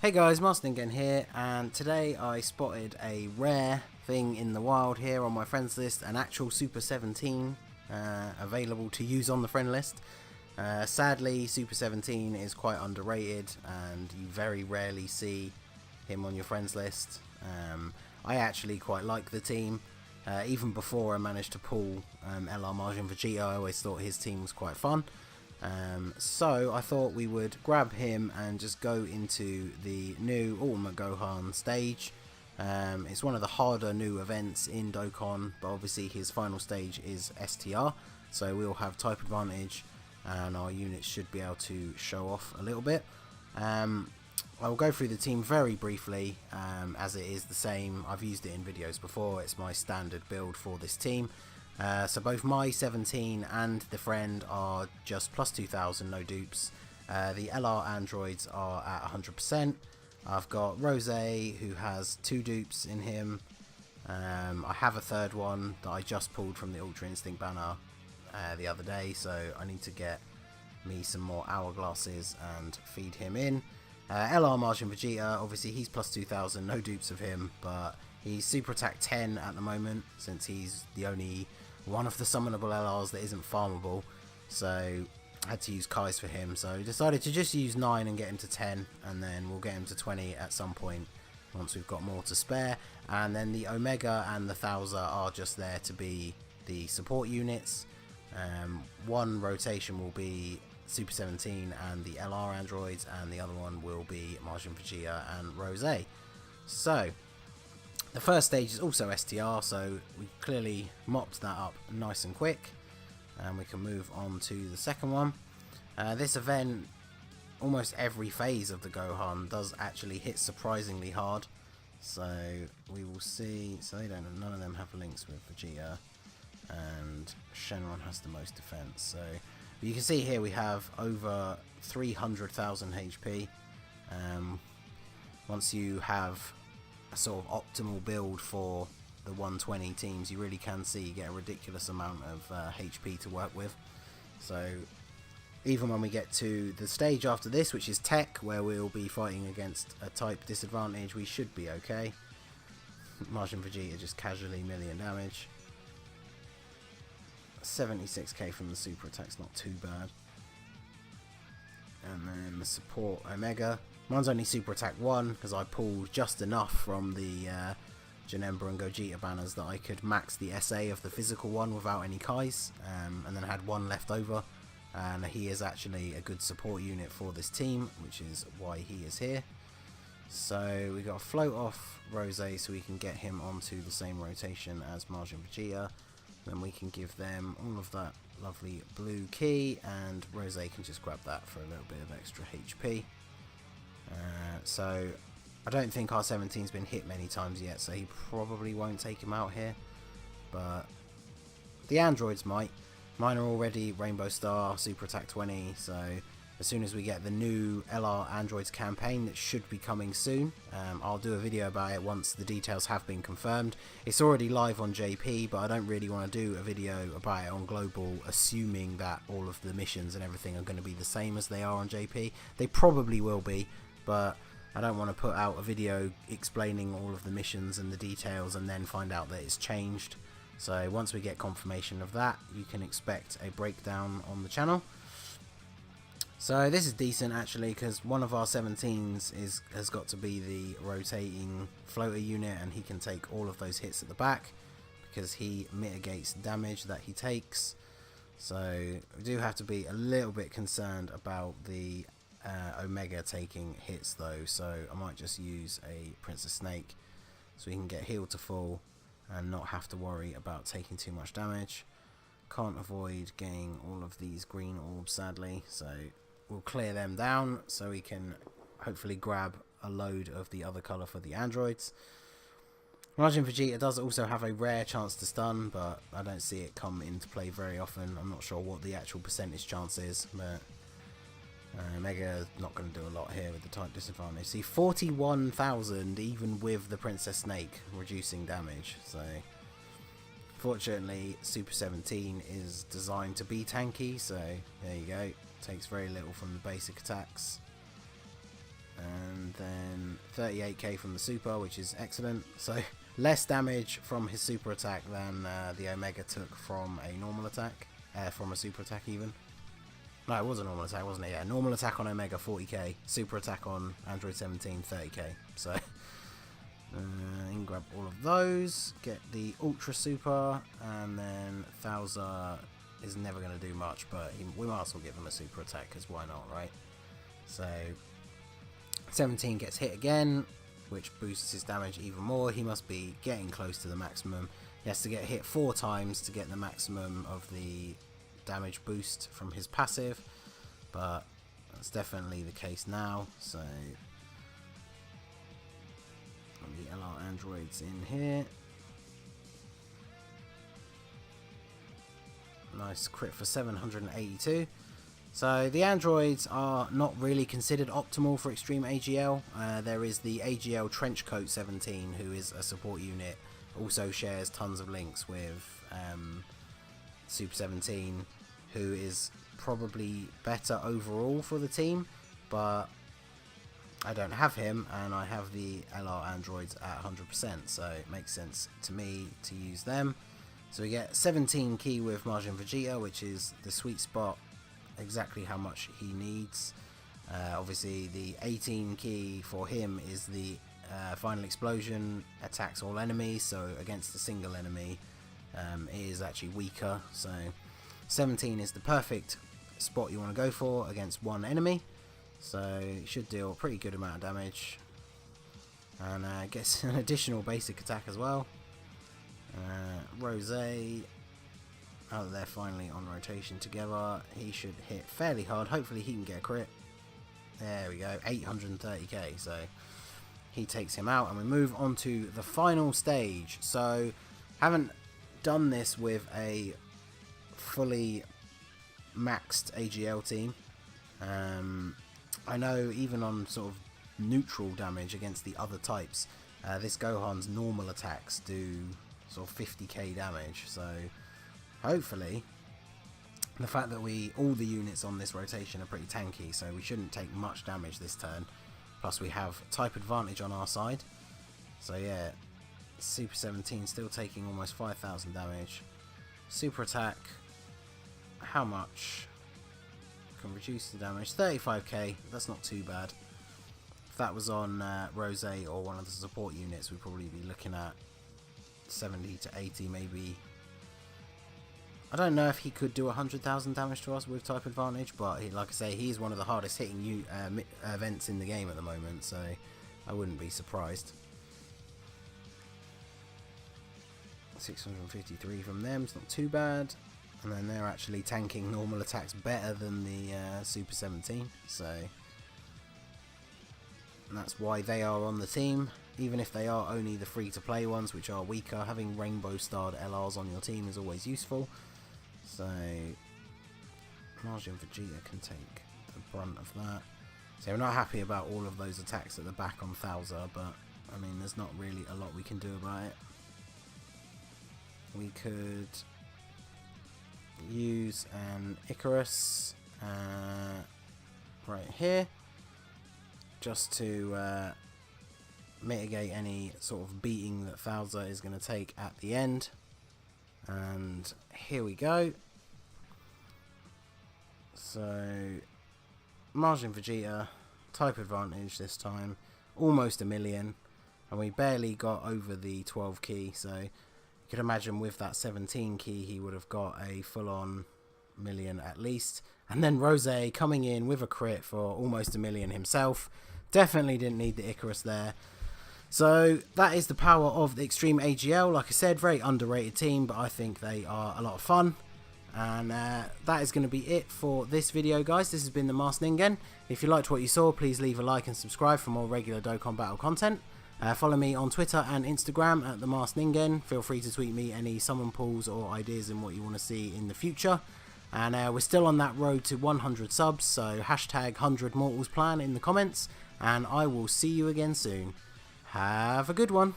Hey guys, Marston here, and today I spotted a rare thing in the wild here on my friends list, an actual Super 17 available to use on the friend list. Sadly, Super 17 is quite underrated and you very rarely see him on your friends list. I actually quite like the team. Even before I managed to pull LR Margin Vegeta, I always thought his team was quite fun. So I thought we would grab him and just go into the new Ultimate Gohan stage. It's one of the harder new events in Dokkan, but obviously his final stage is STR, so we'll have type advantage and our units should be able to show off a little bit. I'll go through the team very briefly, as it is the same. I've used it in videos before. It's my standard build for this team. So both my 17 and the friend are just plus 2000, no dupes. The LR androids are at 100%. I've got Rose, who has 2 dupes in him. I have a third one that I just pulled from the Ultra Instinct banner the other day, so I need to get me some more hourglasses and feed him in. LR Margin Vegeta, obviously he's plus 2000, no dupes of him, but he's super attack 10 at the moment since he's the only one of the summonable LRs that isn't farmable, so I had to use Kai's for him, so I decided to just use 9 and get him to 10, and then we'll get him to 20 at some point once we've got more to spare. And then the Omega and the Thouser are just there to be the support units. One rotation will be Super 17 and the LR androids, and the other one will be Margin Vegeta and Rose. So the first stage is also STR, so we clearly mopped that up nice and quick, and we can move on to the second one. This event, almost every phase of the Gohan does actually hit surprisingly hard, so we will see. So none of them have links with Vegeta, and Shenron has the most defense. So you can see here we have over 300,000 HP. Once you have a sort of optimal build for the 120 teams, you really can see you get a ridiculous amount of HP to work with. So even when we get to the stage after this, which is Tech, where we'll be fighting against a type disadvantage, we should be okay. Margin Vegeta just casually million damage. 76k from the super attack's not too bad. And then the support Omega. Mine's only super attack 1 because I pulled just enough from the Janemba and Gogeta banners that I could max the SA of the physical one without any Kais, and then had 1 left over, and he is actually a good support unit for this team, which is why he is here. So we got to float off Rose so we can get him onto the same rotation as Margin Vegeta. Then we can give them all of that lovely blue key, and Rose can just grab that for a little bit of extra HP. So I don't think our 17's been hit many times yet, so he probably won't take him out here, but the androids might. Mine are already Rainbow Star, Super Attack 20, so as soon as we get the new LR Androids campaign that should be coming soon, I'll do a video about it once the details have been confirmed. It's already live on JP, but I don't really want to do a video about it on Global assuming that all of the missions and everything are going to be the same as they are on JP. They probably will be, but I don't want to put out a video explaining all of the missions and the details and then find out that it's changed. So once we get confirmation of that, you can expect a breakdown on the channel. So this is decent actually, because one of our 17s has got to be the rotating floater unit, and he can take all of those hits at the back because he mitigates damage that he takes. So we do have to be a little bit concerned about the Omega taking hits though, so I might just use a Princess Snake so we can get healed to full and not have to worry about taking too much damage. Can't avoid getting all of these green orbs sadly, so we'll clear them down so we can hopefully grab a load of the other colour for the androids. Margin Vegeta does also have a rare chance to stun, but I don't see it come into play very often. I'm not sure what the actual percentage chance is, but Mega not going to do a lot here with the type disadvantage. See, 41,000 even with the Princess Snake reducing damage, so fortunately Super 17 is designed to be tanky, so there you go. Takes very little from the basic attacks. And then 38k from the super, which is excellent. So less damage from his super attack than the Omega took from a normal attack, from a super attack even. No, it was a normal attack, wasn't it? Yeah, normal attack on Omega 40k, super attack on Android 17 30k. So you can grab all of those, get the Ultra Super, and then Thouser is never going to do much, but we might as well give him a super attack, because why not, right? So 17 gets hit again, which boosts his damage even more. He must be getting close to the maximum. He has to get hit 4 times to get the maximum of the damage boost from his passive, but that's definitely the case now. So the LR androids in here. Nice crit for 782. So the androids are not really considered optimal for extreme AGL. There is the AGL Trenchcoat 17, who is a support unit, also shares tons of links with Super 17, who is probably better overall for the team, but I don't have him, and I have the LR androids at 100%, so it makes sense to me to use them. So we get 17 key with Majin Vegeta, which is the sweet spot, exactly how much he needs. Obviously the 18 key for him is the final explosion, attacks all enemies, so against a single enemy it is actually weaker. So 17 is the perfect spot you want to go for against one enemy, so it should deal a pretty good amount of damage, and gets an additional basic attack as well. Rose, out there finally on rotation together, he should hit fairly hard. Hopefully he can get a crit. There we go, 830k, so he takes him out, and we move on to the final stage. So haven't done this with a fully maxed AGL team. I know even on sort of neutral damage against the other types, this Gohan's normal attacks do sort of 50k damage, so hopefully the fact that all the units on this rotation are pretty tanky, so we shouldn't take much damage this turn. Plus we have type advantage on our side, so yeah, Super 17 still taking almost 5,000 damage. Super attack, how much? Can reduce the damage, 35k, that's not too bad. If that was on Rose or one of the support units, we'd probably be looking at 70 to 80 maybe. I don't know if he could do 100,000 damage to us with type advantage, but like I say, he's one of the hardest hitting events in the game at the moment, so I wouldn't be surprised. 653 from them, it's not too bad, and then they're actually tanking normal attacks better than the Super 17, so and that's why they are on the team. Even if they are only the free-to-play ones, which are weaker, having rainbow-starred LRs on your team is always useful. So Majin Vegeta can take the brunt of that. So we're not happy about all of those attacks at the back on Thouser, but I mean, there's not really a lot we can do about it. We could use an Icarus right here, just to mitigate any sort of beating that Thouser is going to take at the end. And here we go. So Majin Vegeta, type advantage this time, almost a million, and we barely got over the 12 key, so you could imagine with that 17 key he would have got a full-on million at least. And then Rose coming in with a crit for almost a million himself. Definitely didn't need the Icarus there. So that is the power of the Extreme AGL. Like I said, very underrated team, but I think they are a lot of fun. And that is going to be it for this video, guys. This has been the Masked Ningen. If you liked what you saw, please leave a like and subscribe for more regular Dokkan Battle content. Follow me on Twitter and Instagram at the Masked Ningen. Feel free to tweet me any summon pulls or ideas in what you want to see in the future. And we're still on that road to 100 subs, so hashtag 100 Mortals plan in the comments. And I will see you again soon. Have a good one.